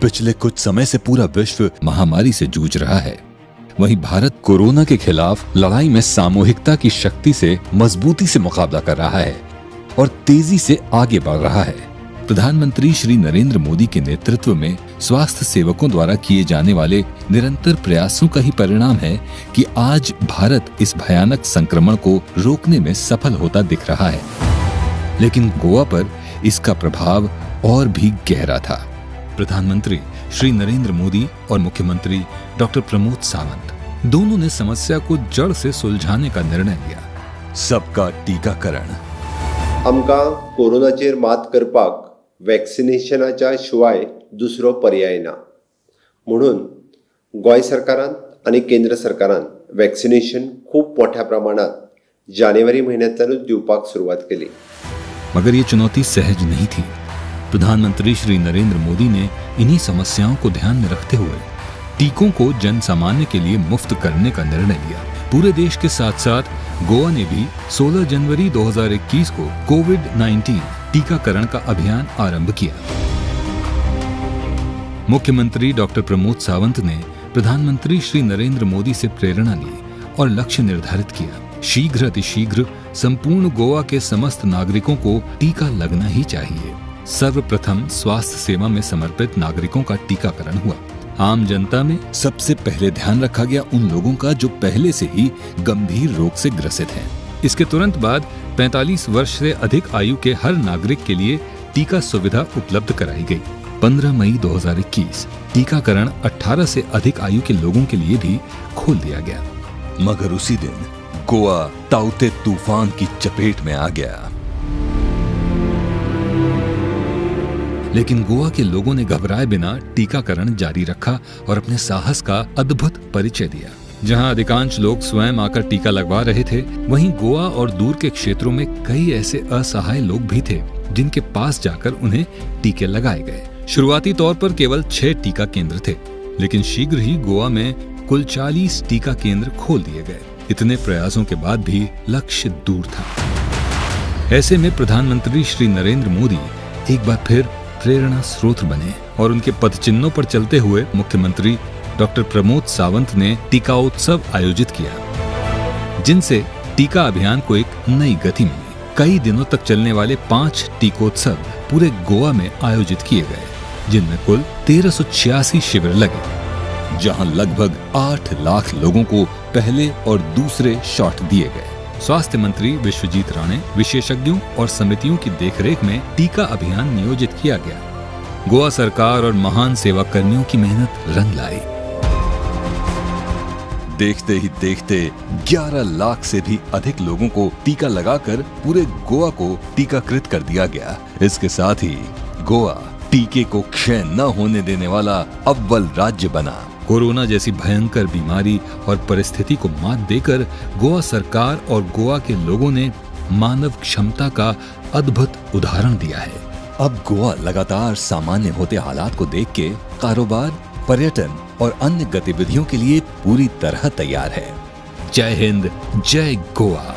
पिछले कुछ समय से पूरा विश्व महामारी से जूझ रहा है। वहीं भारत कोरोना के खिलाफ लड़ाई में सामूहिकता की शक्ति से मजबूती से मुकाबला कर रहा है और तेजी से आगे बढ़ रहा है। प्रधानमंत्री श्री नरेंद्र मोदी के नेतृत्व में स्वास्थ्य सेवकों द्वारा किए जाने वाले निरंतर प्रयासों का ही परिणाम है कि आज भारत इस भयानक संक्रमण को रोकने में सफल होता दिख रहा है। लेकिन गोवा पर इसका प्रभाव और भी गहरा था। प्रधानमंत्री श्री नरेंद्र मोदी और मुख्यमंत्री डॉक्टर प्रमोद सावंत दोनों ने समस्या को जड़ से सुलझाने का निर्णय लिया। सबका टीकाकरण। आमकां कोरोनाचेर मात करपाक वॅक्सिनेशनाच्या शिवाय दुसरो पर्याय ना, म्हणून गोंय सरकारान आनी केंद्र सरकारान वॅक्सिनेशन खूब मोठ्या प्रमाणात जानेवारी म्हयन्यांतल्यानूच दिवपाक सुरवात केली। मगर ये चुनौती सहज नहीं थी। प्रधानमंत्री श्री नरेंद्र मोदी ने इन्हीं समस्याओं को ध्यान में रखते हुए टीकों को जन सामान्य के लिए मुफ्त करने का निर्णय लिया। पूरे देश के साथ साथ गोवा ने भी 16 जनवरी 2021 को कोविड-19 टीकाकरण का अभियान आरंभ किया। मुख्यमंत्री डॉक्टर प्रमोद सावंत ने प्रधानमंत्री श्री नरेंद्र मोदी से प्रेरणा ली और लक्ष्य निर्धारित किया। शीघ्र अतिशीघ्र संपूर्ण गोवा के समस्त नागरिकों को टीका लगना ही चाहिए। सर्वप्रथम स्वास्थ्य सेवा में समर्पित नागरिकों का टीकाकरण हुआ। आम जनता में सबसे पहले ध्यान रखा गया उन लोगों का जो पहले से ही गंभीर रोग से ग्रसित हैं। इसके तुरंत बाद 45 वर्ष से अधिक आयु के हर नागरिक के लिए टीका सुविधा उपलब्ध कराई गई। 15 मई 2021 टीकाकरण 18 से अधिक आयु के लोगों के लिए भी खोल दिया गया। मगर उसी दिन गोवा ताउते तूफान की चपेट में आ गया। लेकिन गोवा के लोगों ने घबराए बिना टीकाकरण जारी रखा और अपने साहस का अद्भुत परिचय दिया। जहां अधिकांश लोग स्वयं आकर टीका लगवा रहे थे, वहीं गोवा और दूर के क्षेत्रों में कई ऐसे असहाय लोग भी थे जिनके पास जाकर उन्हें टीके लगाए गए। शुरुआती तौर पर केवल 6 टीका केंद्र थे, लेकिन शीघ्र ही गोवा में कुल 40 टीका केंद्र खोल दिए गए। इतने प्रयासों के बाद भी लक्ष्य दूर था। ऐसे में प्रधानमंत्री श्री नरेंद्र मोदी एक बार फिर प्रेरणा स्रोत बने और उनके पद चिन्हों पर चलते हुए मुख्यमंत्री डॉक्टर प्रमोद सावंत ने टीका उत्सव आयोजित किया, जिनसे टीका अभियान को एक नई गति मिली। कई दिनों तक चलने वाले 5 टीकोत्सव पूरे गोवा में आयोजित किए गए, जिनमें कुल 1386 शिविर लगे, जहां लगभग 8 लाख लोगों को पहले और दूसरे शॉट दिए गए। स्वास्थ्य मंत्री विश्वजीत राणे, विशेषज्ञों और समितियों की देखरेख में टीका अभियान नियोजित किया गया। गोवा सरकार और महान सेवा कर्मियों की मेहनत रंग लाई। देखते ही देखते 11 लाख से भी अधिक लोगों को टीका लगाकर पूरे गोवा को टीकाकृत कर दिया गया। इसके साथ ही गोवा टीके को क्षय न होने देने वाला अव्वल राज्य बना। कोरोना जैसी भयंकर बीमारी और परिस्थिति को मात देकर गोवा सरकार और गोवा के लोगों ने मानव क्षमता का अद्भुत उदाहरण दिया है। अब गोवा लगातार सामान्य होते हालात को देख के कारोबार, पर्यटन और अन्य गतिविधियों के लिए पूरी तरह तैयार है। जय हिंद, जय गोवा।